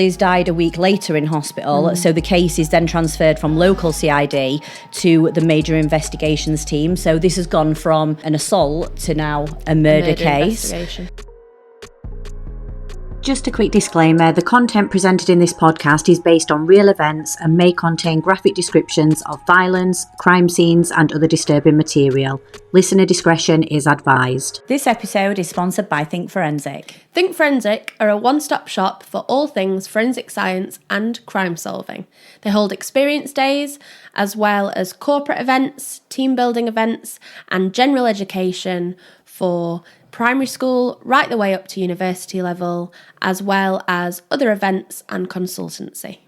He's died a week later in hospital, so the case is then transferred from local CID to the major investigations team. So this has gone from an assault to now a murder case. Just a quick disclaimer, the content presented in this podcast is based on real events and may contain graphic descriptions of violence, crime scenes and other disturbing material. Listener discretion is advised. This episode is sponsored by Think Forensic. Think Forensic are a one-stop shop for all things forensic science and crime solving. They hold experience days, as well as corporate events, team building events and general education for primary school right the way up to university level, as well as other events and consultancy.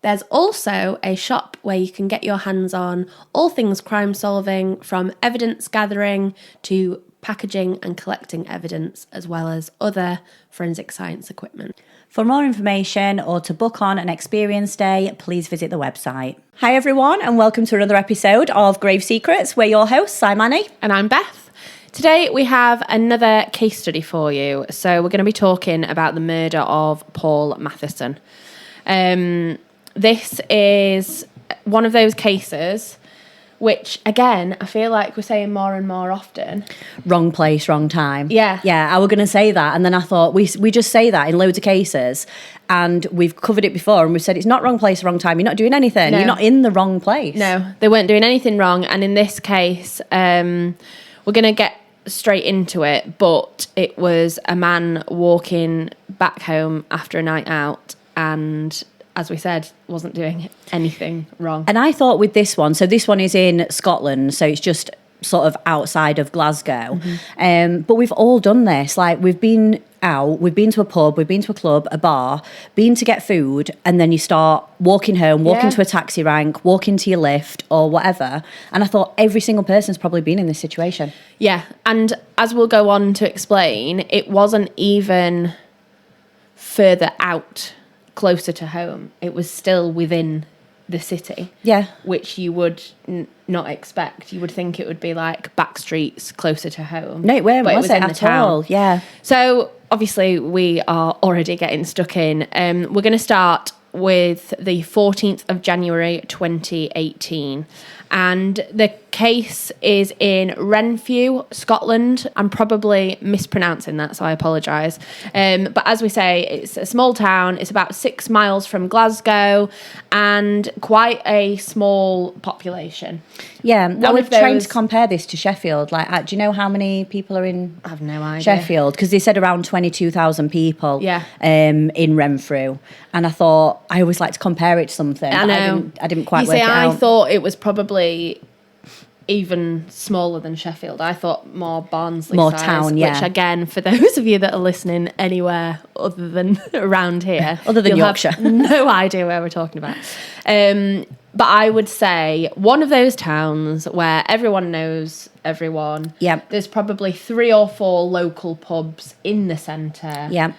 There's also a shop where you can get your hands on all things crime solving, from evidence gathering to packaging and collecting evidence, as well as other forensic science equipment. For more information or to book on an experience day, please visit the website. Hi everyone, and welcome to another episode of Grave Secrets. We're your hosts, I'm Annie. And I'm Beth. Today we have another case study for you. So we're going to be talking about the murder of Paul Mathieson. This is one of those cases which, again, I feel like we're saying more and more often. Wrong place, wrong time. Yeah. Yeah, I was going to say that. And then I thought, we just say that in loads of cases. And we've covered it before and we've said it's not wrong place, wrong time. You're not doing anything. No. You're not in the wrong place. No, they weren't doing anything wrong. And in this case, we're going to get straight into it, but it was a man walking back home after a night out and, as we said, wasn't doing anything wrong. And I thought with this one, so this one is in Scotland, so it's just sort of outside of Glasgow. But we've all done this. Like, we've been out, we've been to a pub, we've been to a club, a bar, been to get food, and then you start walking home, walking to a taxi rank, walking to your lift or whatever. And I thought every single person's probably been in this situation. Yeah, and as we'll go on to explain, it wasn't even further out, closer to home. It was still within the city. Yeah. Which you would not expect. You would think it would be like back streets closer to home. No, it weren't, was it, in the at town. all? Yeah. So, obviously, we are already getting stuck in. We're going to start with the 14th of January 2018. And the case is in Renfrew, Scotland. I'm probably mispronouncing that, so I apologise. But as we say, it's a small town. It's about 6 miles from Glasgow and quite a small population. Yeah, I was trying to compare this to Sheffield. Like, do you know how many people are in I have no idea. Sheffield? Because they said around 22,000 people in Renfrew. And I thought, I always like to compare it to something. I know. I didn't quite work it out. I thought it was probably even smaller than Sheffield. I thought more Barnsley more size, town, yeah. Which, again, for those of you that are listening anywhere other than around here, other than Yorkshire, have no idea where we're talking about. But I would say one of those towns where everyone knows everyone. Yeah. There's probably 3 or 4 local pubs in the centre. Yeah.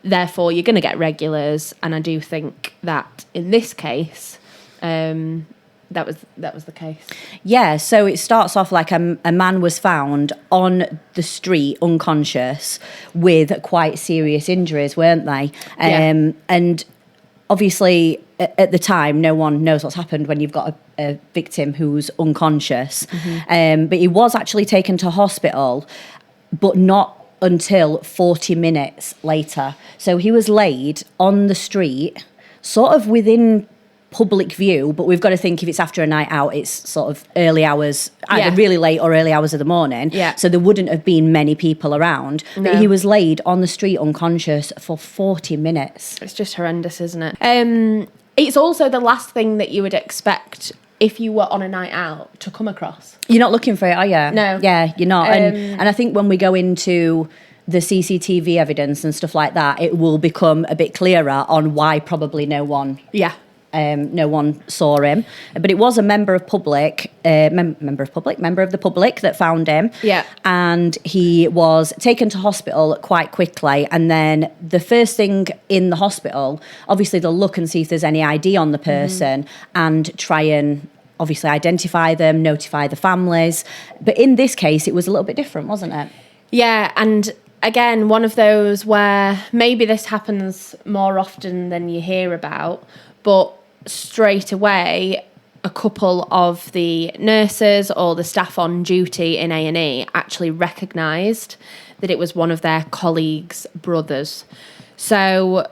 Therefore, you're going to get regulars, and I do think that in this case, that was the case. Yeah, so it starts off like a man was found on the street unconscious with quite serious injuries, weren't they? And obviously at the time, no one knows what's happened when you've got a victim who's unconscious. But he was actually taken to hospital, but not until 40 minutes later. So he was laid on the street, sort of within public view, but we've got to think if it's after a night out, it's sort of early hours, either really late or early hours of the morning. Yeah. So there wouldn't have been many people around. No. But he was laid on the street unconscious for 40 minutes. It's just horrendous, isn't it? It's also the last thing that you would expect if you were on a night out to come across. You're not looking for it, are you? No. Yeah, you're not. And I think when we go into the CCTV evidence and stuff like that, it will become a bit clearer on why probably no one no one saw him. But it was a member of the public that found him. Yeah. And he was taken to hospital quite quickly. And then the first thing in the hospital, obviously they'll look and see if there's any ID on the person and try and obviously identify them, notify the families. But in this case, it was a little bit different, wasn't it? Yeah, and again, one of those where maybe this happens more often than you hear about, but straight away, a couple of the nurses or the staff on duty in A&E actually recognised that it was one of their colleagues' brothers. So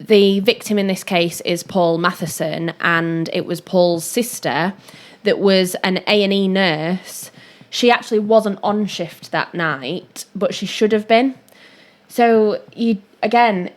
the victim in this case is Paul Mathieson, and it was Paul's sister that was an A&E nurse. She actually wasn't on shift that night, but she should have been. So you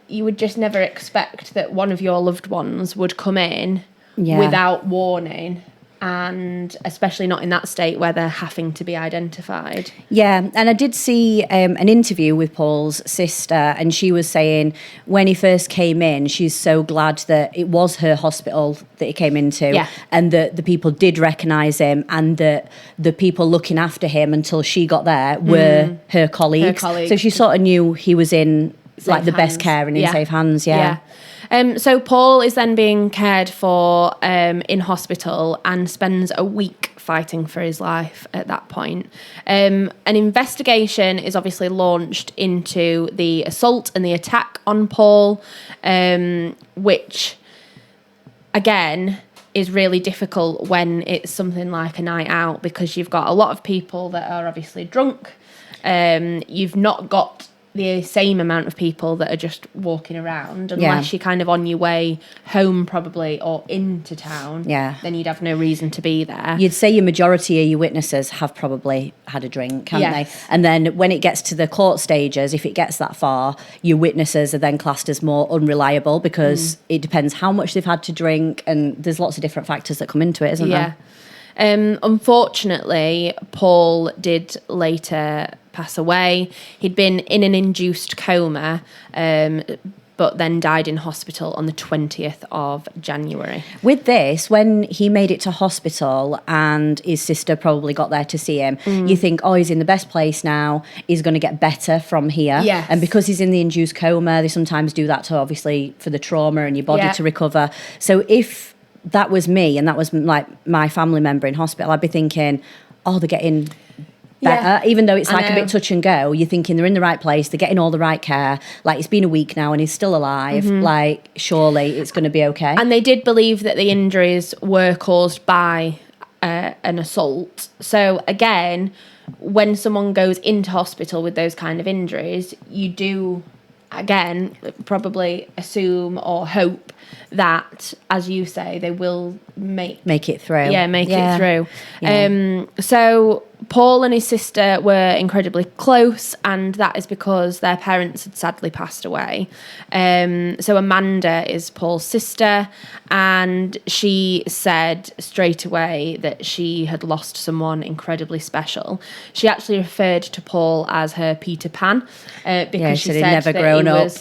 would just never expect that one of your loved ones would come in without warning, and especially not in that state where they're having to be identified. Yeah, and I did see an interview with Paul's sister, and she was saying when he first came in, she's so glad that it was her hospital that he came into, and that the people did recognise him, and that the people looking after him until she got there were her colleagues. So she sort of knew he was in safe the best care and in safe hands. So Paul is then being cared for in hospital and spends a week fighting for his life at that point. An investigation is obviously launched into the assault and the attack on Paul, which, again, is really difficult when it's something like a night out, because you've got a lot of people that are obviously drunk. You've not got the same amount of people that are just walking around, unless you're kind of on your way home probably, or into town, then you'd have no reason to be there. You'd say your majority of your witnesses have probably had a drink, haven't they? And then when it gets to the court stages, if it gets that far, your witnesses are then classed as more unreliable, because it depends how much they've had to drink, and there's lots of different factors that come into it, isn't there? Unfortunately, Paul did later pass away. He'd been in an induced coma, but then died in hospital on the 20th of January. With this, when he made it to hospital and his sister probably got there to see him, you think, oh, he's in the best place now, he's going to get better from here. And because he's in the induced coma, they sometimes do that to, obviously, for the trauma and your body to recover. So if that was me and that was like my family member in hospital, I'd be thinking, oh, they're getting better, even though it's like a bit touch and go. You're thinking they're in the right place, they're getting all the right care, like it's been a week now and he's still alive, like surely it's going to be okay. And they did believe that the injuries were caused by an assault. So again, when someone goes into hospital with those kind of injuries, you do, again, probably assume or hope that, as you say, they will make it through. It through. So Paul and his sister were incredibly close, and that is because their parents had sadly passed away. So Amanda is Paul's sister, and she said straight away that she had lost someone incredibly special. She actually referred to Paul as her Peter Pan, because she said he'd never grown up.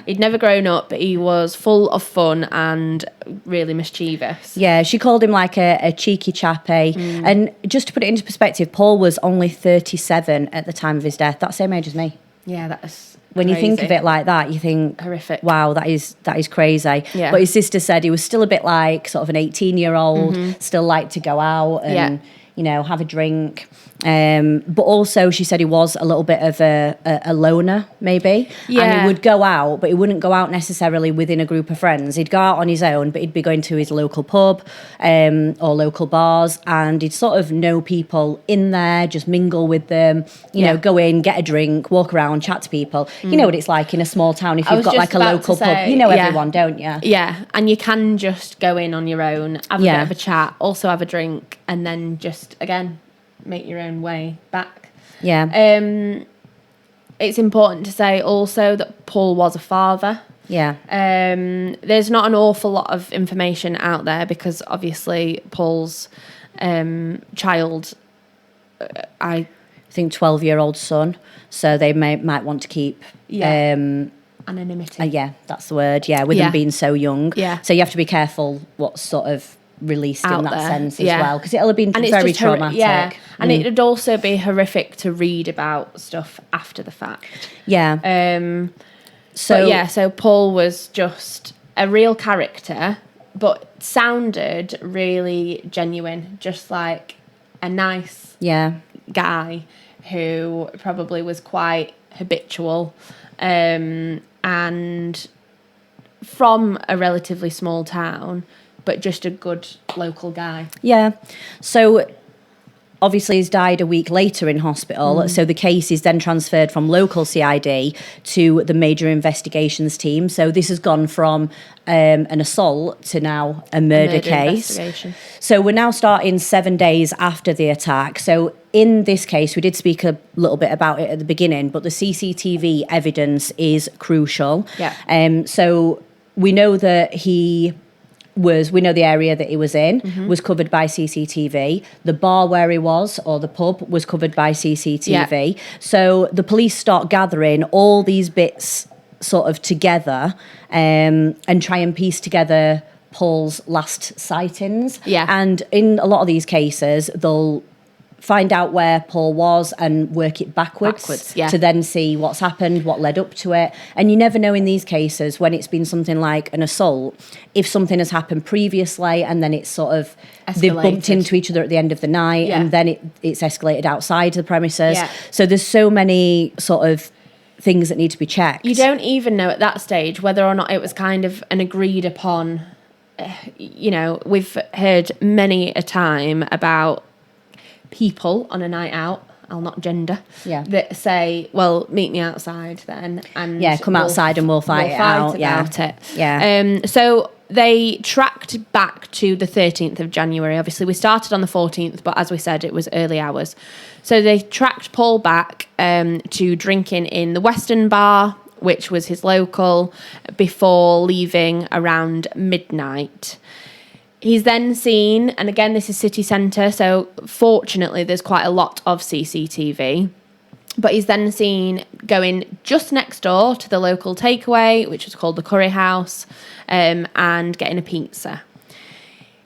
He'd never grown up, but he was full of fun and really mischievous. Yeah, she called him like a cheeky chappy. And just to put it into perspective, Paul was only 37 at the time of his death. That's the same age as me. Yeah, that's when crazy. You think of it like that, you think, horrific. Wow, that is crazy. Yeah. But his sister said he was still a bit like sort of an 18-year-old, still liked to go out and have a drink. But also she said he was a little bit of a loner, maybe. And he would go out, but he wouldn't go out necessarily within a group of friends. He'd go out on his own, but he'd be going to his local pub or local bars, and he'd sort of know people in there, just mingle with them, you know, go in, get a drink, walk around, chat to people. You know what it's like in a small town if you've got like a local pub. You know everyone, don't you? Yeah, and you can just go in on your own, have a bit of a chat, also have a drink, and then just, again, make your own way back. It's important to say also that Paul was a father. There's not an awful lot of information out there, because obviously Paul's child, I think 12-year-old son, so they might want to keep anonymity. That's the word. With them being so young. So you have to be careful what's sort of released out in that sense as well, because it'll have been very traumatic. And it'd also be horrific to read about stuff after the fact. So Paul was just a real character, but sounded really genuine, just like a nice guy who probably was quite habitual, and from a relatively small town, but just a good local guy. Yeah. So obviously he's died a week later in hospital. So the case is then transferred from local CID to the major investigations team. So this has gone from an assault to now a murder case. So we're now starting 7 days after the attack. So in this case, we did speak a little bit about it at the beginning, but the CCTV evidence is crucial. Yeah. So we know that we know the area that he was in was covered by CCTV. The bar where he was, or the pub, was covered by CCTV. Yeah. So the police start gathering all these bits sort of together and try and piece together Paul's last sightings. Yeah. And in a lot of these cases, they'll find out where Paul was and work it backwards yeah. to then see what's happened, what led up to it. And you never know in these cases, when it's been something like an assault, if something has happened previously and then it's sort of they've bumped into each other at the end of the night and then it's escalated outside the premises. Yeah. So there's so many sort of things that need to be checked. You don't even know at that stage whether or not it was kind of an agreed upon, we've heard many a time about people on a night out, I'll not gender, that say, well, meet me outside then. And come outside and we'll fight it out. About it. Yeah. So they tracked back to the 13th of January. Obviously, we started on the 14th, but as we said, it was early hours. So they tracked Paul back to drinking in the Western Bar, which was his local, before leaving around midnight. He's then seen, and again, this is city centre, so fortunately there's quite a lot of CCTV, but he's then seen going just next door to the local takeaway, which was called the Curry House, and getting a pizza.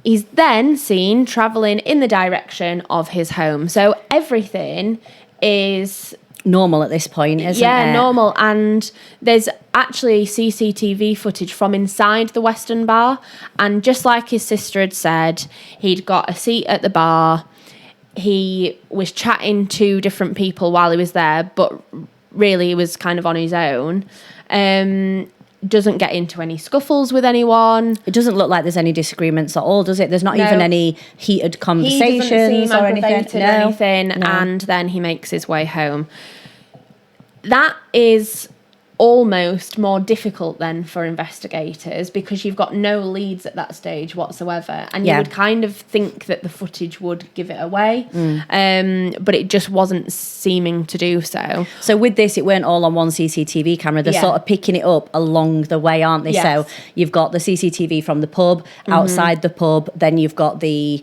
He's then seen travelling in the direction of his home. So everything is normal at this point, isn't it? Yeah, normal. And there's actually CCTV footage from inside the Western Bar. And just like his sister had said, he'd got a seat at the bar. He was chatting to different people while he was there, but really he was kind of on his own. Doesn't get into any scuffles with anyone. It doesn't look like there's any disagreements at all, does it? There's not even any heated conversations he doesn't seem or anything. No. And then he makes his way home. That is almost more difficult then for investigators because you've got no leads at that stage whatsoever, and you would kind of think that the footage would give it away, but it just wasn't seeming to do so. So with this, it weren't all on one CCTV camera. They're sort of picking it up along the way, aren't they? Yes. So you've got the CCTV from the pub, outside the pub, then you've got the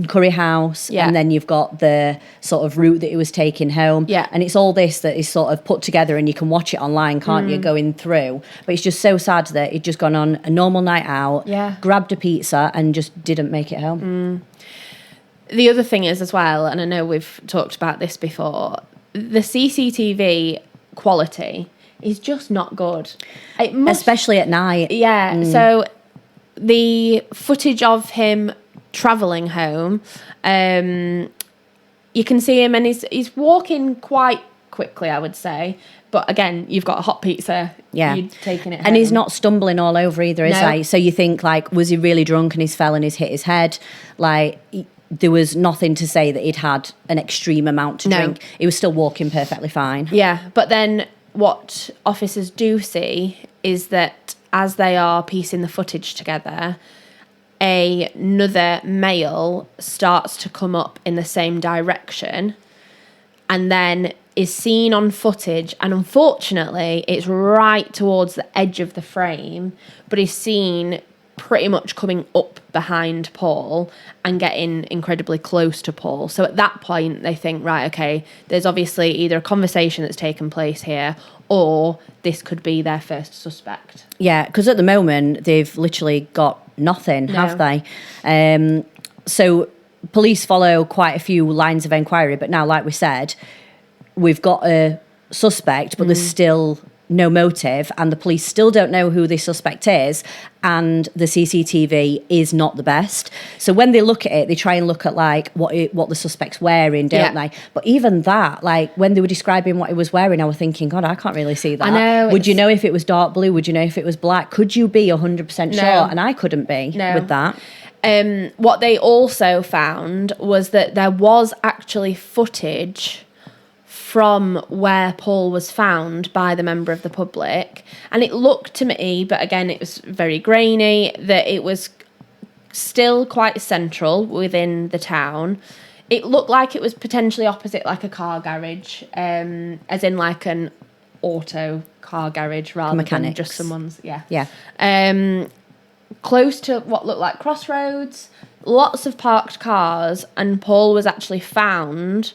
Curry House, and then you've got the sort of route that he was taking home, and it's all this that is sort of put together, and you can watch it online, can't you, going through. But it's just so sad that he'd just gone on a normal night out, grabbed a pizza and just didn't make it home. The other thing is as well, and I know we've talked about this before, the CCTV quality is just not good. Especially at night. So the footage of him travelling home, you can see him and he's walking quite quickly, I would say, but again, you've got a hot pizza, you're taking it home. And he's not stumbling all over either, is he? So you think, like, was he really drunk and he's fell and he's hit his head? Like, there was nothing to say that he'd had an extreme amount to drink. He was still walking perfectly fine. But then what officers do see is that as they are piecing the footage together, another male starts to come up in the same direction and then is seen on footage, and unfortunately it's right towards the edge of the frame, but is seen pretty much coming up behind Paul and getting incredibly close to Paul. So at that point they think, right, okay, there's obviously either a conversation that's taken place here or this could be their first suspect. Yeah, because at the moment they've literally got nothing, have they? So police follow quite a few lines of inquiry, but now, like we said, we've got a suspect, but there's still no motive, and the police still don't know who the suspect is, and the CCTV is not the best. So when they look at it, they try and look at like what the suspect's wearing, don't they? But even that, like when they were describing what he was wearing, I was thinking, God, I can't really see that. I know. Would you know if it was dark blue? Would you know if it was black? Could you be 100% sure? And I couldn't be with that. What they also found was that there was actually footage from where Paul was found by the member of the public, and it looked to me, but again it was very grainy, that it was still quite central within the town. It looked like it was potentially opposite like a car garage, as in like an auto car garage rather than just someone's close to what looked like crossroads, lots of parked cars, and Paul was actually found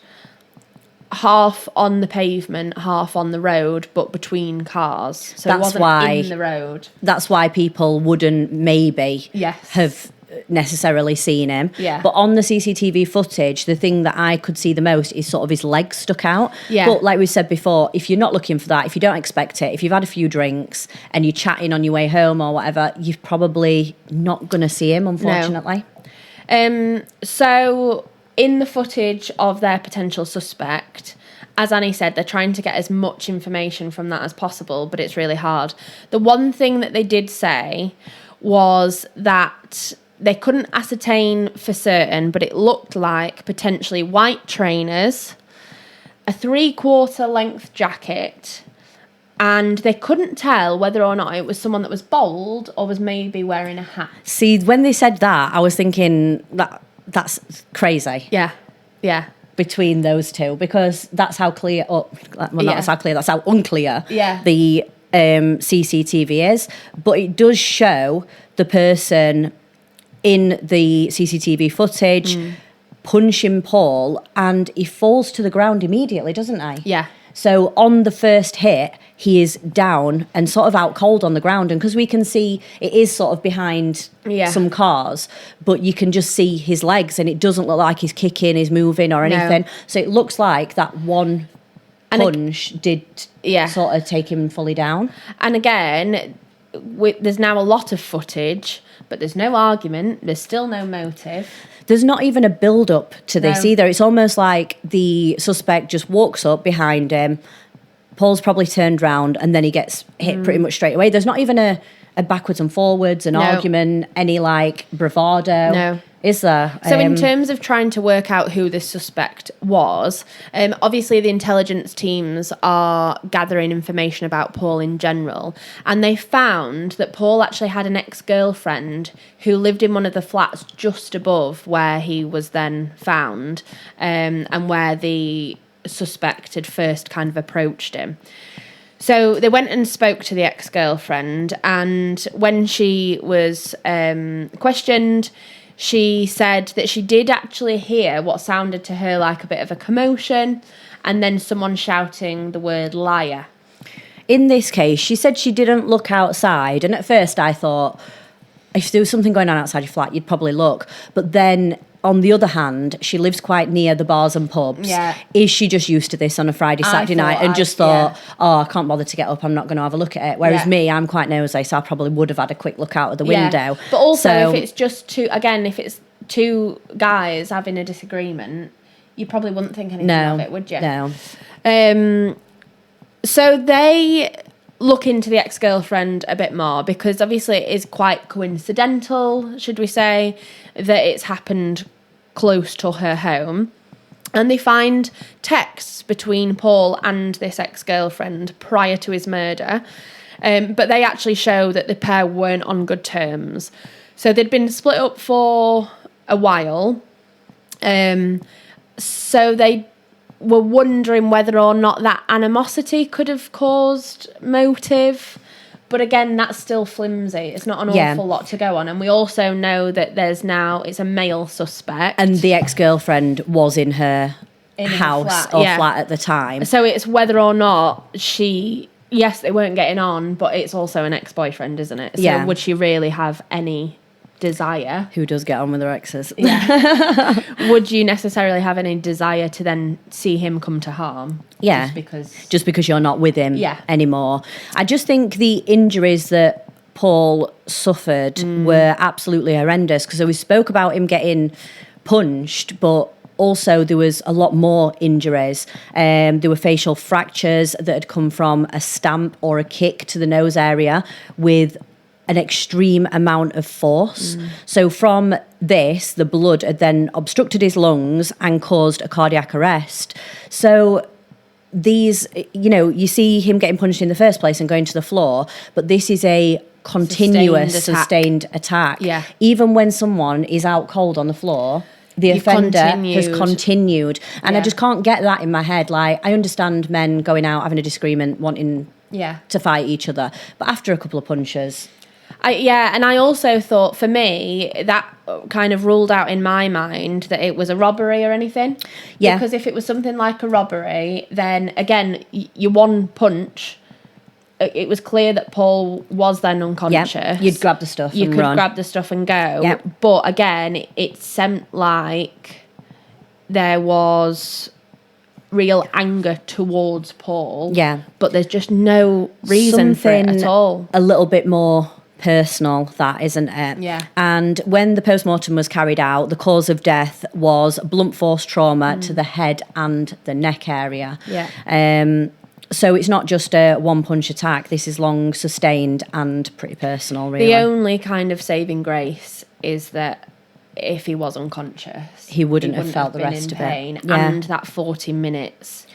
half on the pavement, half on the road, but between cars. So that's it wasn't in the road. That's why people wouldn't maybe have necessarily seen him. Yeah. But on the CCTV footage, the thing that I could see the most is sort of his legs stuck out. Yeah. But like we said before, if you're not looking for that, if you don't expect it, if you've had a few drinks and you're chatting on your way home or whatever, you're probably not going to see him, unfortunately. No. So in the footage of their potential suspect, as Annie said, they're trying to get as much information from that as possible, but it's really hard. The one thing that they did say was that they couldn't ascertain for certain, but it looked like potentially white trainers, a 3/4 length jacket, and they couldn't tell whether or not it was someone that was bald or was maybe wearing a hat. See, when they said that, I was thinking that's crazy. Yeah. Between those two, because that's how clear, that's how unclear the CCTV is. But it does show the person in the CCTV footage punching Paul, and he falls to the ground immediately, doesn't he? Yeah. So on the first hit, he is down and sort of out cold on the ground. And because we can see it is sort of behind some cars, but you can just see his legs, and it doesn't look like he's kicking, he's moving or anything. No. So it looks like that one punch did sort of take him fully down. And again, there's now a lot of footage, but there's no argument. There's still no motive. There's not even a build-up to this either. It's almost like the suspect just walks up behind him. Paul's probably turned round, and then he gets hit pretty much straight away. There's not even a backwards and forwards, an argument, any like bravado. No. Is there? So in terms of trying to work out who this suspect was, obviously the intelligence teams are gathering information about Paul in general, and they found that Paul actually had an ex-girlfriend who lived in one of the flats just above where he was then found, and where the suspect had first kind of approached him. So they went and spoke to the ex-girlfriend, and when she was questioned, she said that she did actually hear what sounded to her like a bit of a commotion, and then someone shouting the word liar. In this case, she said she didn't look outside, and at first I thought, if there was something going on outside your flat, you'd probably look. But then, on the other hand, she lives quite near the bars and pubs. Yeah. Is she just used to this on a Friday, Saturday night and just thought, I can't bother to get up, I'm not going to have a look at it. Whereas me, I'm quite nosy, so I probably would have had a quick look out of the window. But also, if it's just if it's two guys having a disagreement, you probably wouldn't think anything of it, would you? No. So they look into the ex-girlfriend a bit more, because obviously it is quite coincidental, should we say, that it's happened close to her home. And they find texts between Paul and this ex-girlfriend prior to his murder. But they actually show that the pair weren't on good terms. So they'd been split up for a while. So they were wondering whether or not that animosity could have caused motive. But again, that's still flimsy. It's not an awful lot to go on. And we also know that it's a male suspect. And the ex-girlfriend was in her house flat at the time. So it's whether or not yes, they weren't getting on, but it's also an ex-boyfriend, isn't it? So would she really have any desire. Who does get on with their exes? Yeah. Would you necessarily have any desire to then see him come to harm? Yeah. Just because you're not with him anymore. I just think the injuries that Paul suffered were absolutely horrendous, because we spoke about him getting punched, but also there was a lot more injuries. There were facial fractures that had come from a stamp or a kick to the nose area with an extreme amount of force. So from this, the blood had then obstructed his lungs and caused a cardiac arrest. So these, you see him getting punched in the first place and going to the floor, but this is a continuous, sustained attack. Yeah. Even when someone is out cold on the floor, the offender has continued. And I just can't get that in my head. Like, I understand men going out, having a disagreement, wanting to fight each other. But after a couple of punches... and I also thought, for me, that kind of ruled out in my mind that it was a robbery or anything. Yeah. Because if it was something like a robbery, then, again, your one punch... It was clear that Paul was then unconscious. Yep. You'd grab the stuff and run. Grab the stuff and go. Yep. But again, it seemed like there was real anger towards Paul. Yeah. But there's just no reason for it at all. A little bit more personal, that, isn't it? Yeah. And when the post-mortem was carried out, the cause of death was blunt force trauma to the head and the neck area. Yeah. So it's not just a one-punch attack. This is long, sustained, and pretty personal, really. The only kind of saving grace is that if he was unconscious... He wouldn't have felt the rest of pain. it. Yeah. And that 40 minutes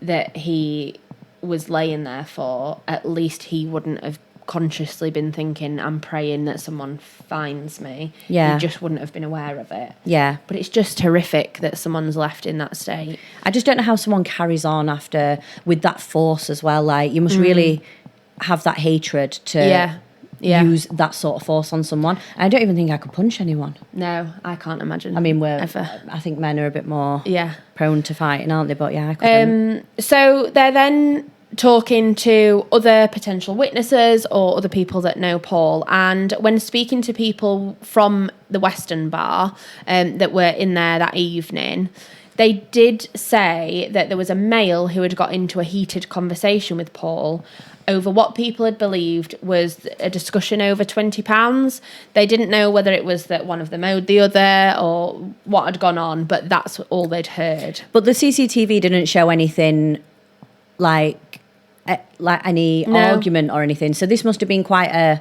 that he was laying there for, at least he wouldn't have consciously been thinking, I'm praying that someone finds me. Yeah. He just wouldn't have been aware of it. Yeah. But it's just horrific that someone's left in that state. I just don't know how someone carries on after, with that force as well. Like, you must really have that hatred to use that sort of force on someone. And I don't even think I could punch anyone. No, I can't imagine. I mean, ever. I think men are a bit more prone to fighting, aren't they? But I couldn't. So they're then talking to other potential witnesses or other people that know Paul, and when speaking to people from the Western bar that were in there that evening, they did say that there was a male who had got into a heated conversation with Paul over what people had believed was a discussion over £20. They didn't know whether it was that one of them owed the other or what had gone on, but that's all they'd heard. But the CCTV didn't show anything like any argument or anything. So this must have been quite a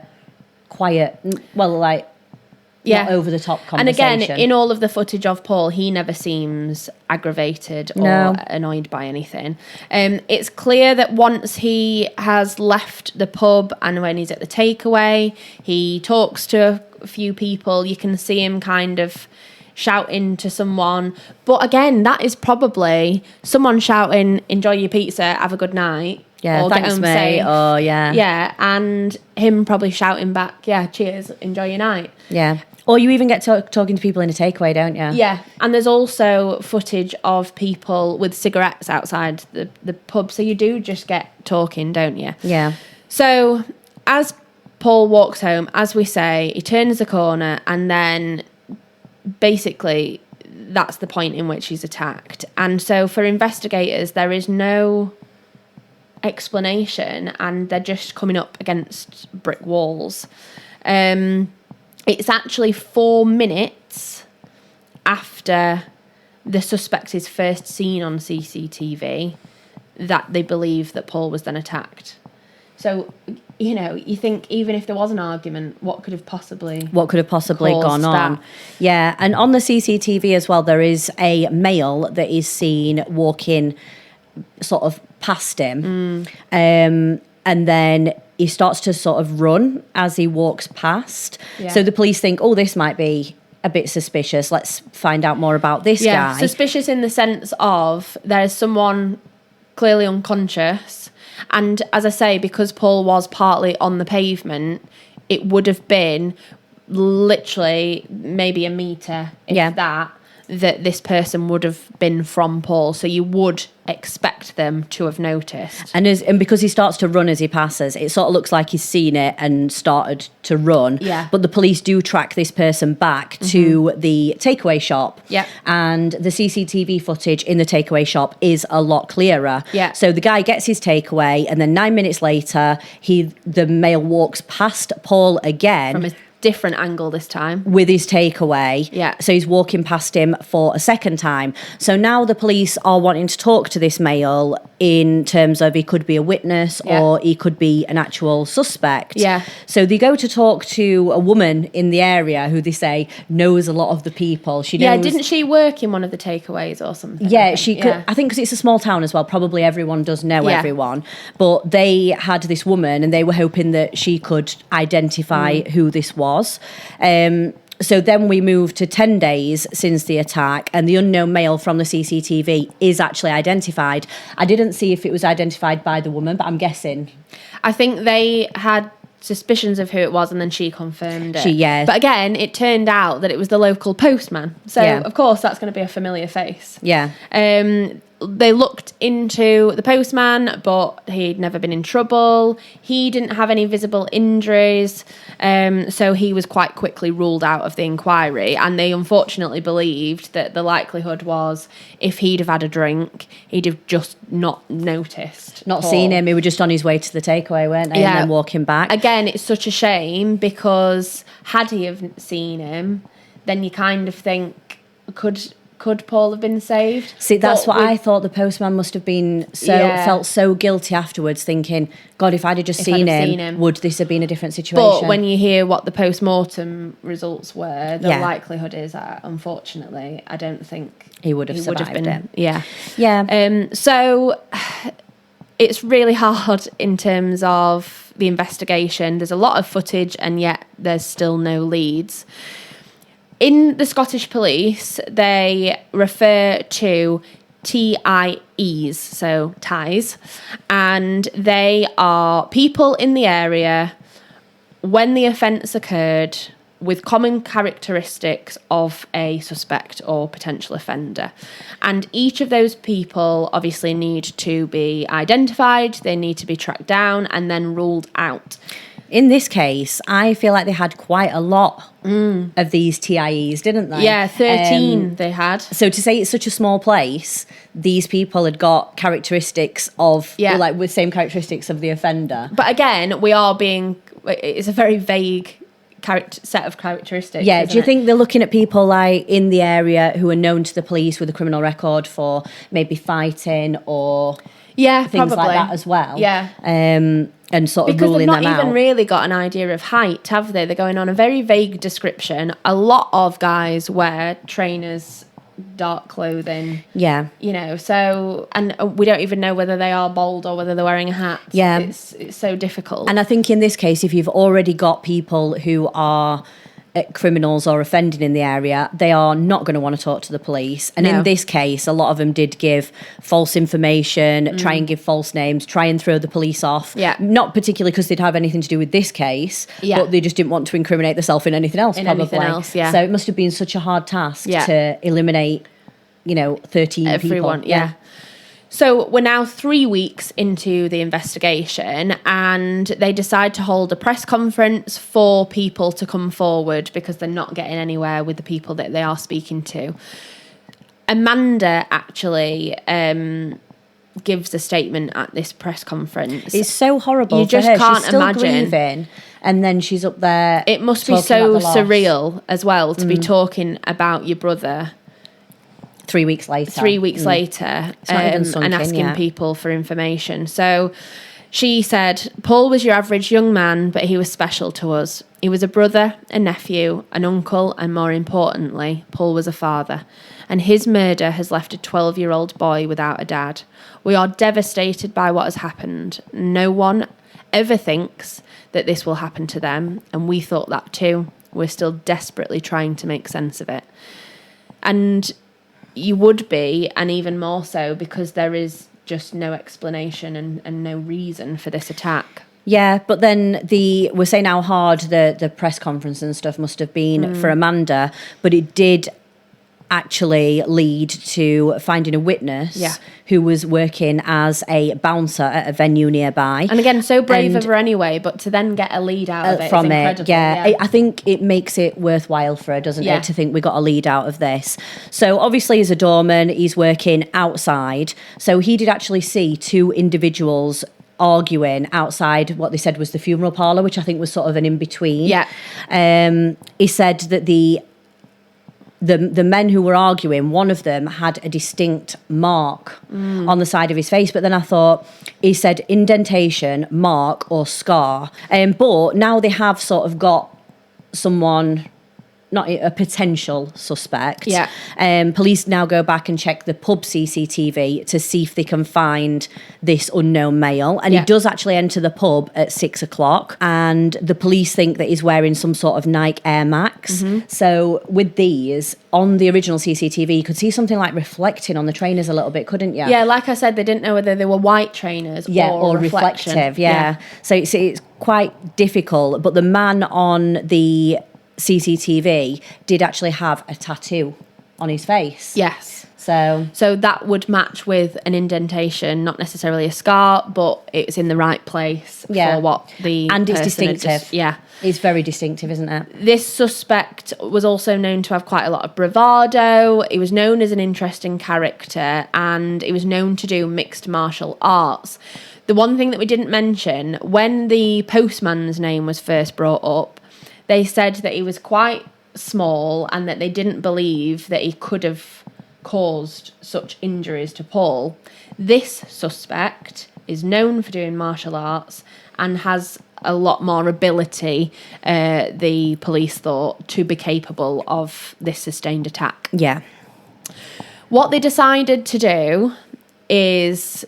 quiet, not over the top conversation. And again, in all of the footage of Paul, he never seems aggravated or annoyed by anything. It's clear that once he has left the pub and when he's at the takeaway, he talks to a few people. You can see him kind of shouting to someone. But again, that is probably someone shouting, enjoy your pizza, have a good night. Yeah, or thanks, mate. Oh, yeah. Yeah, and him probably shouting back, yeah, cheers, enjoy your night. Yeah. Or you even get talking to people in a takeaway, don't you? Yeah, and there's also footage of people with cigarettes outside the pub, so you do just get talking, don't you? Yeah. So as Paul walks home, as we say, he turns the corner and then basically that's the point in which he's attacked. And so for investigators, there is no explanation and they're just coming up against brick walls. It's actually 4 minutes after the suspect is first seen on CCTV that they believe that Paul was then attacked. So, you think even if there was an argument, what could have possibly gone on? Yeah, and on the CCTV as well, there is a male that is seen walking sort of past him, and then he starts to sort of run as he walks past. Yeah. So the police think, this might be a bit suspicious. Let's find out more about this guy. Suspicious in the sense of there's someone clearly unconscious. And as I say, because Paul was partly on the pavement, it would have been literally maybe a metre, if that, that this person would have been from Paul. So you would expect them to have noticed. And because he starts to run as he passes, it sort of looks like he's seen it and started to run. Yeah. But the police do track this person back to the takeaway shop. Yeah. And the CCTV footage in the takeaway shop is a lot clearer. Yeah. So the guy gets his takeaway, and then 9 minutes later, the male walks past Paul again. From a different angle this time. With his takeaway. Yeah. So he's walking past him for a second time. So now the police are wanting to talk to this male in terms of he could be a witness or he could be an actual suspect. Yeah. So they go to talk to a woman in the area who they say knows a lot of the people. She knows. Yeah, didn't she work in one of the takeaways or something? Yeah, she could. I think because it's a small town as well, probably everyone does know everyone. But they had this woman and they were hoping that she could identify who this was. So then we move to 10 days since the attack, and the unknown male from the CCTV is actually identified. I didn't see if it was identified by the woman, but I'm guessing. I think they had suspicions of who it was, and then she confirmed it. Yeah. But again, it turned out that it was the local postman. So, of course, that's going to be a familiar face. Yeah. They looked into the postman, but he'd never been in trouble. He didn't have any visible injuries. So he was quite quickly ruled out of the inquiry. And they unfortunately believed that the likelihood was if he'd have had a drink, he'd have just not noticed. Not seen him. He was just on his way to the takeaway, weren't they? Yeah. And then walking back. Again, it's such a shame because had he have seen him, then you kind of think, could Paul have been saved? See, that's what I thought. The postman must have been felt so guilty afterwards, thinking, God, if I'd have just seen him, would this have been a different situation? But when you hear what the post-mortem results were, the likelihood is that, unfortunately, I don't think he would have survived it. Yeah. Yeah. So it's really hard in terms of the investigation. There's a lot of footage and yet there's still no leads. In the Scottish Police, they refer to TIEs, so ties, and they are people in the area when the offence occurred with common characteristics of a suspect or potential offender. And each of those people obviously need to be identified, they need to be tracked down and then ruled out. In this case, I feel like they had quite a lot of these TIEs, didn't they? Yeah, 13 they had. So to say it's such a small place, these people had got characteristics of, like with same characteristics of the offender. But again, it's a very vague set of characteristics. Yeah, do you think they're looking at people like in the area who are known to the police with a criminal record for maybe fighting or things probably like that as well? Yeah. And sort of because ruling them out. Because they've not even really got an idea of height, have they? They're going on a very vague description. A lot of guys wear trainers, dark clothing. Yeah. You know, so, and we don't even know whether they are bald or whether they're wearing a hat. Yeah. It's so difficult. And I think in this case, if you've already got people who are criminals or offending in the area, they are not going to want to talk to the police. And in this case, a lot of them did give false information, try and give false names, try and throw the police off. Yeah. Not particularly because they'd have anything to do with this case, but they just didn't want to incriminate themselves in anything else, So it must have been such a hard task to eliminate, 13 Everyone, people. Yeah. So we're now 3 weeks into the investigation and they decide to hold a press conference for people to come forward because they're not getting anywhere with the people that they are speaking to. Amanda actually gives a statement at this press conference. It's so horrible. You just for her. can't She's still imagine. grieving, and then she's up there. It must be so surreal as well to be talking about your brother 3 weeks later. 3 weeks later, and asking people for information. So she said, Paul was your average young man, but he was special to us. He was a brother, a nephew, an uncle, and more importantly, Paul was a father. And his murder has left a 12-year-old boy without a dad. We are devastated by what has happened. No one ever thinks that this will happen to them, and we thought that too. We're still desperately trying to make sense of it. And you would be, and even more so, because there is just no explanation and no reason for this attack. Yeah, but then we're saying how hard the press conference and stuff must have been for Amanda, but it did actually lead to finding a witness who was working as a bouncer at a venue nearby. And again, so brave of her anyway, but to then get a lead out of it from is incredible. I think it makes it worthwhile for her, doesn't it, to think we got a lead out of this. So obviously as a doorman, he's working outside. So he did actually see two individuals arguing outside what they said was the funeral parlour, which I think was sort of an in-between. He said that the men who were arguing, one of them had a distinct mark on the side of his face. But then I thought, he said indentation, mark or scar. But now they have sort of got someone, not a potential suspect. Police now go back and check the pub CCTV to see if they can find this unknown male. And he does actually enter the pub at 6 o'clock. And the police think that he's wearing some sort of Nike Air Max. So with these, on the original CCTV, you could see something like reflecting on the trainers a little bit, couldn't you? Yeah, like I said, they didn't know whether they were white trainers or reflective. So it's quite difficult. But the man on the CCTV did actually have a tattoo on his face. Yes. So that would match with an indentation, not necessarily a scar, but it's in the right place for what the and it's distinctive. Yeah. It's very distinctive, isn't it? This suspect was also known to have quite a lot of bravado. He was known as an interesting character, and he was known to do mixed martial arts. The one thing that we didn't mention, when the postman's name was first brought up, they said that he was quite small and that they didn't believe that he could have caused such injuries to Paul. This suspect is known for doing martial arts and has a lot more ability, the police thought, to be capable of this sustained attack. Yeah. What they decided to do is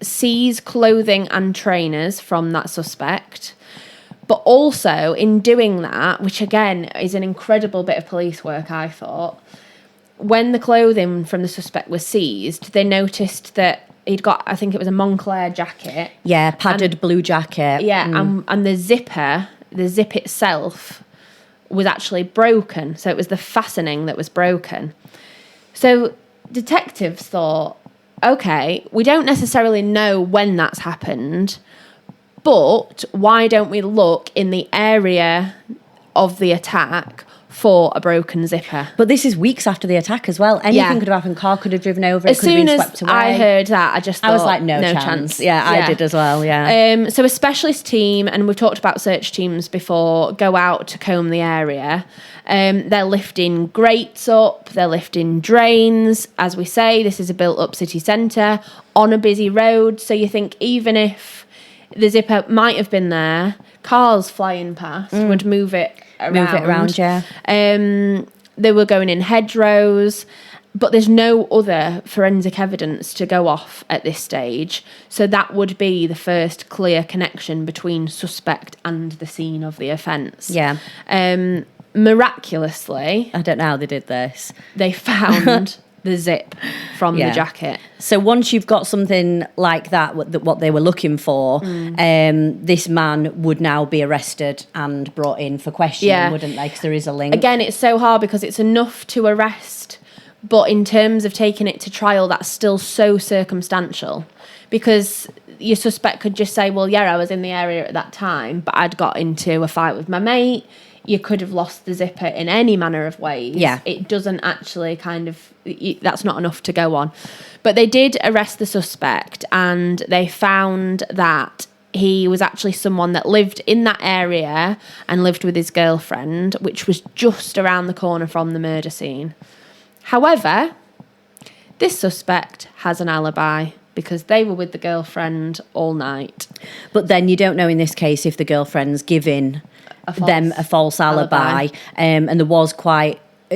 seize clothing and trainers from that suspect. But also, in doing that, which again is an incredible bit of police work, I thought, when the clothing from the suspect was seized, they noticed that he'd got, I think it was a Moncler jacket. Yeah, padded blue jacket. Yeah, and the zip itself was actually broken. So it was the fastening that was broken. So detectives thought, okay, we don't necessarily know when that's happened, but why don't we look in the area of the attack for a broken zipper? But this is weeks after the attack as well. Anything could have happened. Car could have driven over. As it could soon have been as swept away. I heard that, I just thought, I was like, no chance. Yeah, I did as well, So a specialist team, and we've talked about search teams before, go out to comb the area. They're lifting grates up, they're lifting drains. As we say, this is a built-up city centre on a busy road. So you think even if the zipper might have been there, cars flying past would move it around. They were going in hedgerows, but there's no other forensic evidence to go off at this stage. So that would be the first clear connection between suspect and the scene of the offence. Yeah. Miraculously, I don't know how they did this. They found the zip from the jacket. So once you've got something like that, what they were looking for, this man would now be arrested and brought in for questioning, wouldn't they? Because there is a link. Again, it's so hard because it's enough to arrest, but in terms of taking it to trial, that's still so circumstantial. Because your suspect could just say, well, yeah, I was in the area at that time, but I'd got into a fight with my mate. You could have lost the zipper in any manner of ways. Yeah. It doesn't actually that's not enough to go on. But they did arrest the suspect, and they found that he was actually someone that lived in that area and lived with his girlfriend, which was just around the corner from the murder scene. However, this suspect has an alibi because they were with the girlfriend all night. But then you don't know in this case if the girlfriend's giving them a false alibi. And there was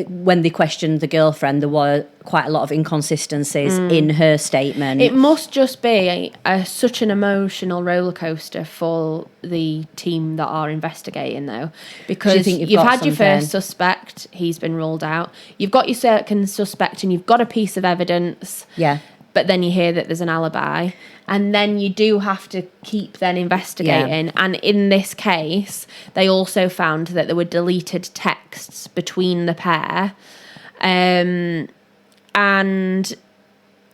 when they questioned the girlfriend, there were quite a lot of inconsistencies in her statement. It must just be such an emotional roller coaster for the team that are investigating, though, because you've had your first suspect, he's been ruled out. You've got your second suspect, and you've got a piece of evidence. Yeah. But then you hear that there's an alibi, and then you do have to keep then investigating. Yeah. And in this case, they also found that there were deleted texts between the pair, And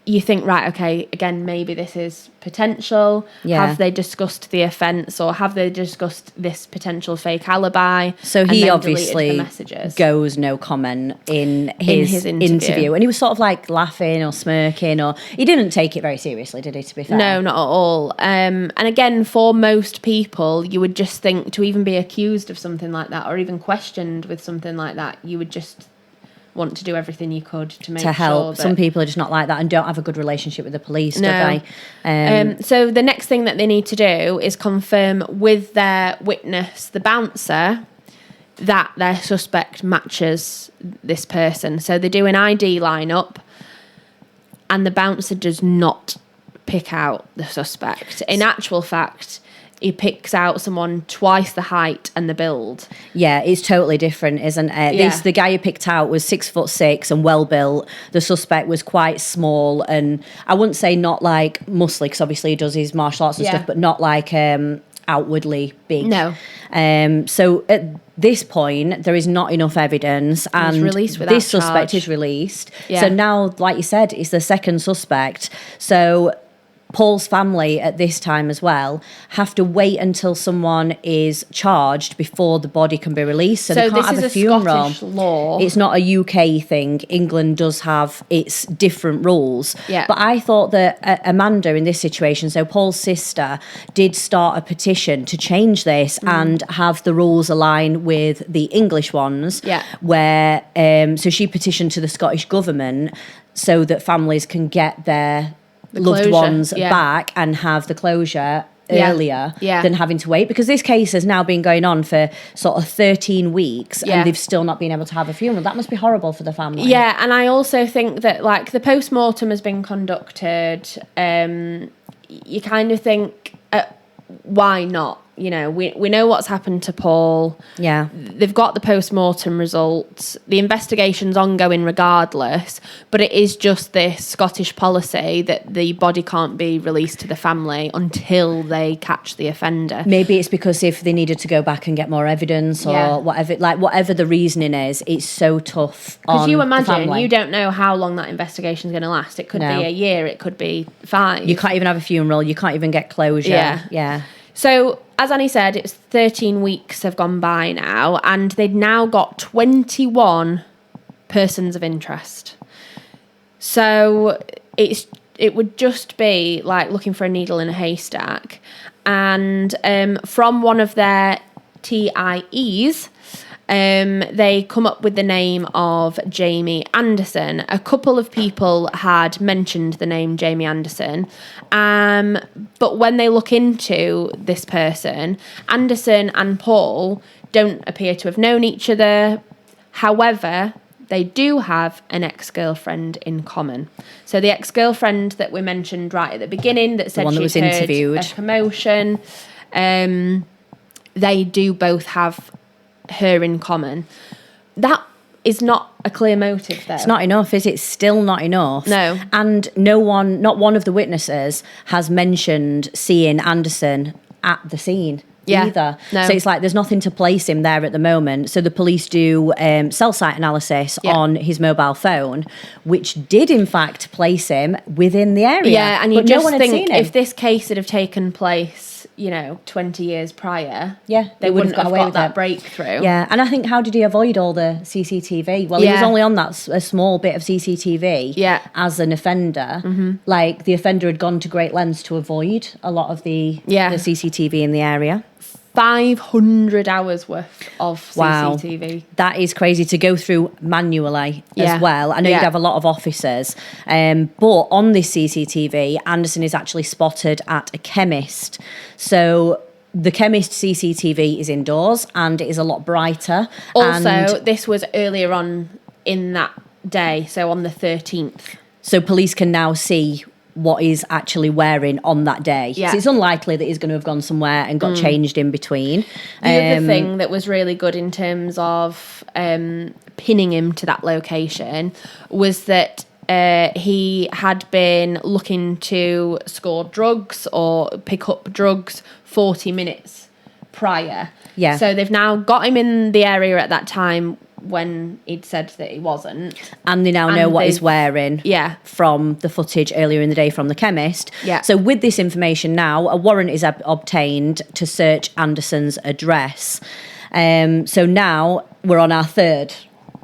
you think, right, okay, again, maybe this is potential. Yeah. Have they discussed the offence, or have they discussed this potential fake alibi? So and he then obviously deleted the messages. goes no comment in his interview. And he was sort of like laughing or smirking, or he didn't take it very seriously, did he, to be fair? No, not at all. And again, for most people, you would just think to even be accused of something like that, or even questioned with something like that, you would just want to do everything you could to make to help. sure that... Some people are just not like that and don't have a good relationship with the police, do No. they? So the next thing that they need to do is confirm with their witness, the bouncer, that their suspect matches this person. So they do an ID lineup, and the bouncer does not pick out the suspect. In actual fact, he picks out someone twice the height and the build. Yeah, it's totally different, isn't it? Yeah. The guy who picked out was 6'6" and well built. The suspect was quite small, and I wouldn't say not like muscly, because obviously he does his martial arts and stuff, but not like outwardly big. No. So at this point, there is not enough evidence, and released without this suspect charge. is released. Yeah. So now, like you said, it's the second suspect. So Paul's family at this time as well have to wait until someone is charged before the body can be released. So they can't have a funeral. Scottish law. It's not a UK thing. England does have its different rules. Yeah. But I thought that Amanda in this situation, so Paul's sister, did start a petition to change this and have the rules align with the English ones. Yeah. Where so she petitioned to the Scottish government so that families can get their loved closure, ones yeah. back and have the closure earlier Yeah. than having to wait, because this case has now been going on for sort of 13 weeks Yeah. and they've still not been able to have a funeral. That must be horrible for the family. Yeah, and I also think that, like, the post-mortem has been conducted. You kind of think, why not? You know, we know what's happened to Paul. Yeah. They've got the post-mortem results. The investigation's ongoing regardless, but it is just this Scottish policy that the body can't be released to the family until they catch the offender. Maybe it's because if they needed to go back and get more evidence or whatever the reasoning is, it's so tough on Because you the imagine, family. you don't know how long that investigation's going to last. It could be a year, it could be 5. You can't even have a funeral. You can't even get closure. Yeah. So, as Annie said, it's 13 weeks have gone by now, and they'd now got 21 persons of interest. So it would just be like looking for a needle in a haystack. And from one of their TIEs, they come up with the name of Jamie Anderson. A couple of people had mentioned the name Jamie Anderson, but when they look into this person, Anderson and Paul don't appear to have known each other. However, they do have an ex-girlfriend in common. So the ex-girlfriend that we mentioned right at the beginning that said she'd heard interviewed. a commotion, they do both have her in common. That is not a clear motive, though. It's not enough, is it? Still not enough. No. And not one of the witnesses has mentioned seeing Anderson at the scene either. No. So it's like there's nothing to place him there at the moment. So the police do cell site analysis on his mobile phone, which did in fact place him within the area. Yeah, and you but just no one had think seen him. if this case had have taken place, 20 years prior, they wouldn't have got away got with that it. breakthrough. Yeah, and I think, how did he avoid all the CCTV? Well, he was only on that a small bit of CCTV as an offender. Mm-hmm. Like, the offender had gone to great lengths to avoid a lot of the CCTV in the area. 500 hours worth of CCTV. Wow. That is crazy to go through manually as well. I know you'd have a lot of officers. But on this CCTV, Anderson is actually spotted at a chemist. So the chemist CCTV is indoors and it is a lot brighter. Also, this was earlier on in that day, so on the 13th. So police can now see what he's actually wearing on that day. Yeah. So it's unlikely that he's going to have gone somewhere and got changed in between. The other thing that was really good in terms of pinning him to that location was that he had been looking to score drugs or pick up drugs 40 minutes prior. Yeah. So they've now got him in the area at that time when he'd said that he wasn't. And they now know what he's wearing from the footage earlier in the day from the chemist. Yeah. So with this information now, a warrant is obtained to search Anderson's address. So now we're on our third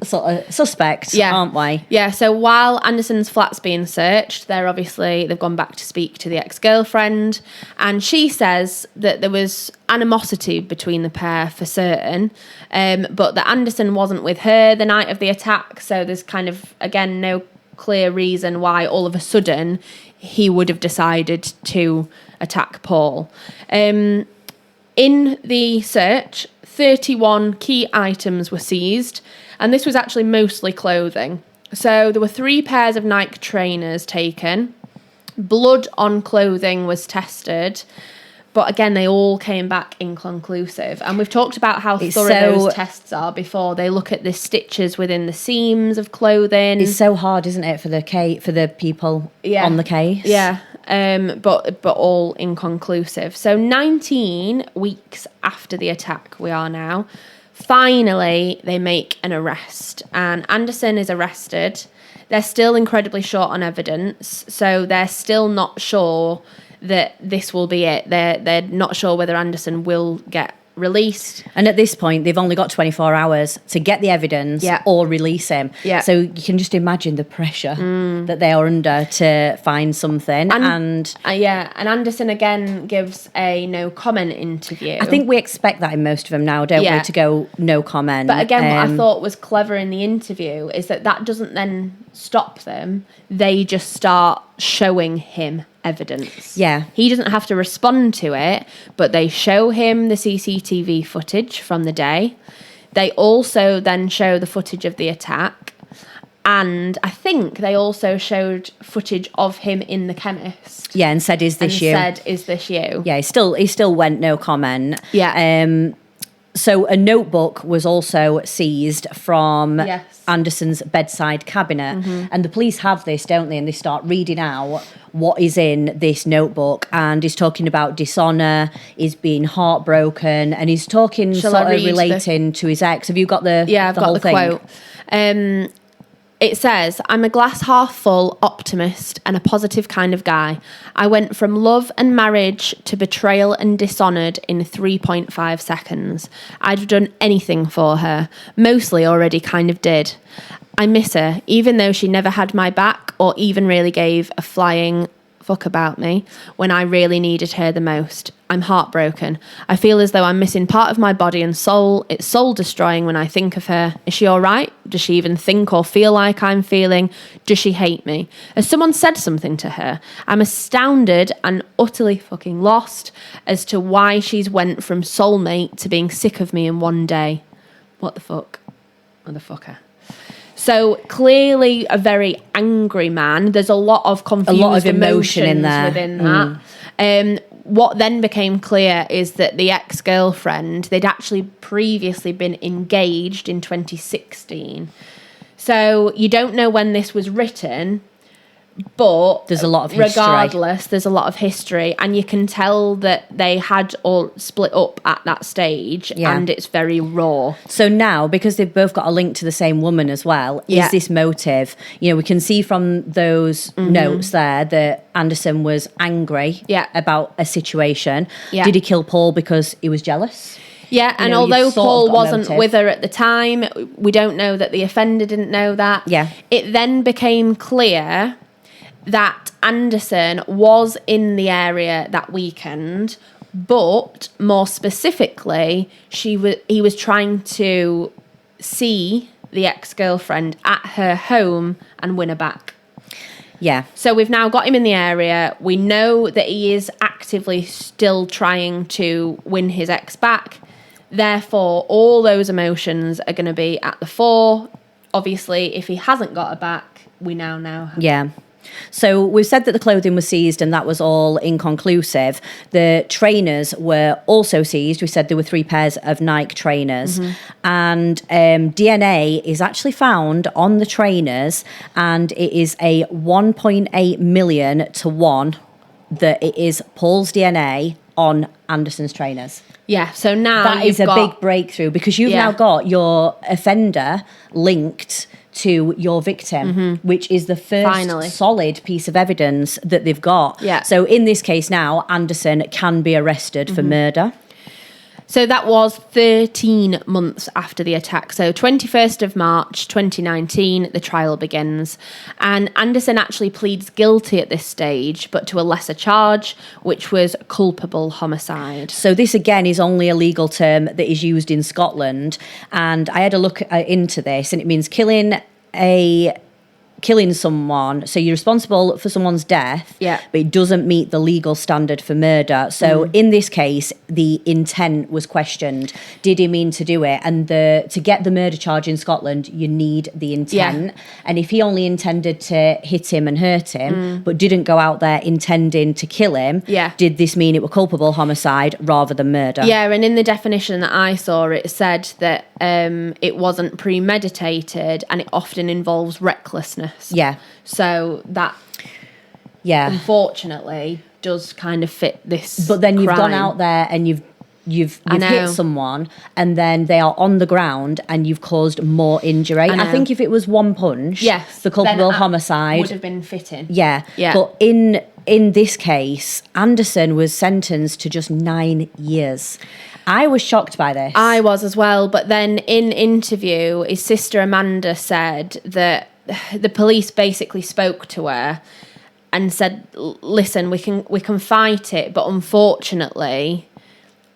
sort of suspect, aren't we? Yeah, so while Anderson's flat's being searched, they've gone back to speak to the ex-girlfriend, and she says that there was animosity between the pair for certain, but that Anderson wasn't with her the night of the attack, so there's kind of, again, no clear reason why all of a sudden he would have decided to attack Paul. In the search, 31 key items were seized, and this was actually mostly clothing. So there were 3 pairs of Nike trainers taken. Blood on clothing was tested, but again, they all came back inconclusive. And we've talked about how thorough those tests are before. They look at the stitches within the seams of clothing. It's so hard, isn't it, for the people on the case? Yeah. But all inconclusive. So 19 weeks after the attack, we are now. Finally, they make an arrest, and Anderson is arrested. They're still incredibly short on evidence, so they're still not sure that this will be it. They're not sure whether Anderson will get released. And at this point, they've only got 24 hours to get the evidence or release him. Yeah. So you can just imagine the pressure that they are under to find something. And Anderson again gives a no comment interview. I think we expect that in most of them now, don't we, to go no comment. But again, what I thought was clever in the interview is that doesn't then stop them. They just start showing him evidence. Yeah. He doesn't have to respond to it, but they show him the CCTV footage from the day. They also then show the footage of the attack. And I think they also showed footage of him in the chemist. Yeah, and said, is this you? Yeah, he still went no comment. Yeah. So a notebook was also seized from Anderson's bedside cabinet. And the police have this, don't they? And they start reading out what is in this notebook. And he's talking about dishonour, he's being heartbroken, and he's talking relating to his ex. Have you got the I've got whole the thing? Quote. It says, I'm a glass half full optimist and a positive kind of guy. I went from love and marriage to betrayal and dishonoured in 3.5 seconds. I'd have done anything for her. Mostly already kind of did. I miss her, even though she never had my back or even really gave a flying fuck about me when I really needed her the most. I'm heartbroken. I feel as though I'm missing part of my body and soul. It's soul destroying when I think of her. Is she all right? Does she even think or feel like I'm feeling? Does she hate me? Has someone said something to her? I'm astounded and utterly fucking lost as to why she's went from soulmate to being sick of me in one day. What the fuck? Motherfucker. So clearly a very angry man. There's a lot of confused emotion in there within that. What then became clear is that the ex-girlfriend, they'd actually previously been engaged in 2016. So you don't know when this was written, but there's a lot of history. Regardless, there's a lot of history, and you can tell that they had all split up at that stage, and it's very raw. So now, because they've both got a link to the same woman as well, is this motive? You know, we can see from those notes there that Anderson was angry about a situation. Yeah. Did he kill Paul because he was jealous? Yeah, and although Paul wasn't with her at the time, we don't know that the offender didn't know that. Yeah. It then became clear that Anderson was in the area that weekend, but more specifically, he was trying to see the ex-girlfriend at her home and win her back. Yeah. So we've now got him in the area. We know that he is actively still trying to win his ex back. Therefore, all those emotions are going to be at the fore. Obviously, if he hasn't got her back, we now know. Yeah. So we've said that the clothing was seized and that was all inconclusive. The trainers were also seized. We said there were 3 pairs of Nike trainers. And DNA is actually found on the trainers, and it is a 1.8 million to 1 that it is Paul's DNA on Anderson's trainers. Yeah, so now that is a big breakthrough, because you've now got your offender linked to your victim, which is the first solid piece of evidence that they've got. Yeah. So in this case now, Anderson can be arrested for murder. So that was 13 months after the attack. So 21st of March 2019, the trial begins. And Anderson actually pleads guilty at this stage, but to a lesser charge, which was culpable homicide. So this, again, is only a legal term that is used in Scotland. And I had a look into this, and it means killing someone, so you're responsible for someone's death, but it doesn't meet the legal standard for murder. So in this case, the intent was questioned. Did he mean to do it? And to get the murder charge in Scotland, you need the intent. And if he only intended to hit him and hurt him, but didn't go out there intending to kill him, did this mean it were culpable homicide rather than murder? Yeah, and in the definition that I saw, it said that it wasn't premeditated, and it often involves recklessness. Yeah. So that, unfortunately, does kind of fit this. But then you've crime. gone out there and you've hit someone, and then they are on the ground and you've caused more injury. I think if it was one punch, the culpable homicide would have been fitting. Yeah. But in this case, Anderson was sentenced to just 9 years. I was shocked by this. I was as well. But then in interview, his sister Amanda said that the police basically spoke to her and said, listen, we can fight it, but unfortunately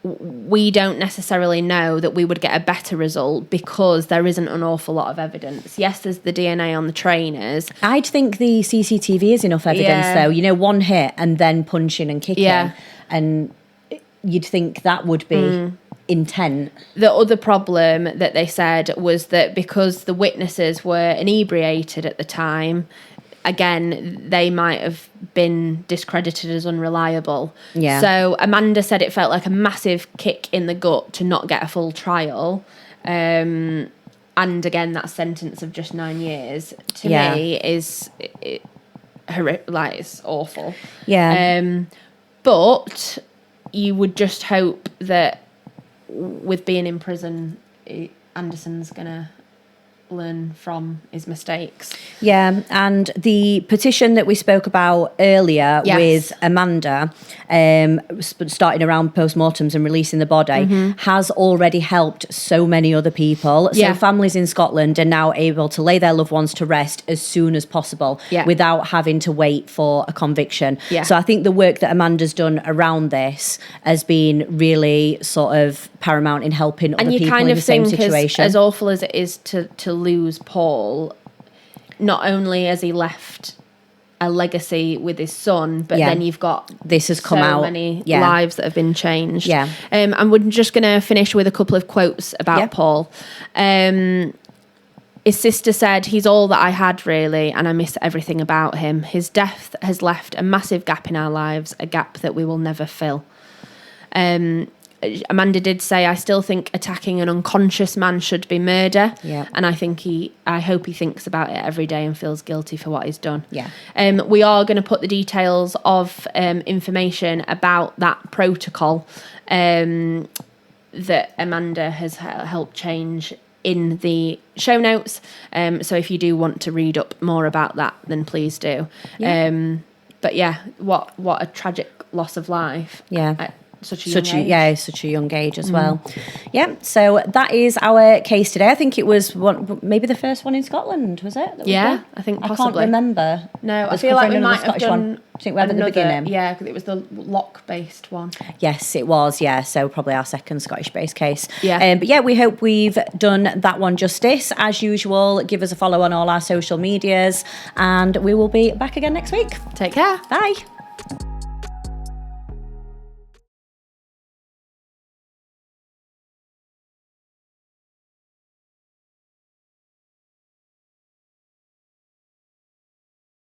we don't necessarily know that we would get a better result because there isn't an awful lot of evidence. Yes, there's the DNA on the trainers. I'd think the CCTV is enough evidence, though. You know, one hit and then punching and kicking. And you'd think that would be intent. The other problem that they said was that because the witnesses were inebriated at the time, again, they might have been discredited as unreliable. Yeah. So Amanda said it felt like a massive kick in the gut to not get a full trial. And again, that sentence of just 9 years to me is like, it's awful. Yeah. But you would just hope that with being in prison, Anderson's gonna learn from his mistakes. Yeah, and the petition that we spoke about earlier with Amanda, starting around postmortems and releasing the body, has already helped so many other people. So families in Scotland are now able to lay their loved ones to rest as soon as possible without having to wait for a conviction. So I think the work that Amanda's done around this has been really sort of paramount in helping other people in the same situation. As awful as it is to lose Paul, not only has he left a legacy with his son, but then you've got this has come out, many lives that have been changed. And we're just going to finish with a couple of quotes about Paul. His sister said, "He's all that I had, really, and I miss everything about him. His death has left a massive gap in our lives, a gap that we will never fill." Amanda did say, "I still think attacking an unconscious man should be murder." And I hope he thinks about it every day and feels guilty for what he's done. We are going to put the details of information about that protocol that Amanda has helped change in the show notes. So if you do want to read up more about that, then please do. But what a tragic loss of life. Such a young age as well. So that is our case today. I think it was maybe the first one in Scotland, was it? I think possibly. I can't remember. No, I feel like we might have done one. I think we had at the beginning. Yeah, because it was the lock-based one. Yes, it was. Yeah, so probably our second Scottish-based case. But we hope we've done that one justice. As usual, give us a follow on all our social medias, and we will be back again next week. Take care. Bye.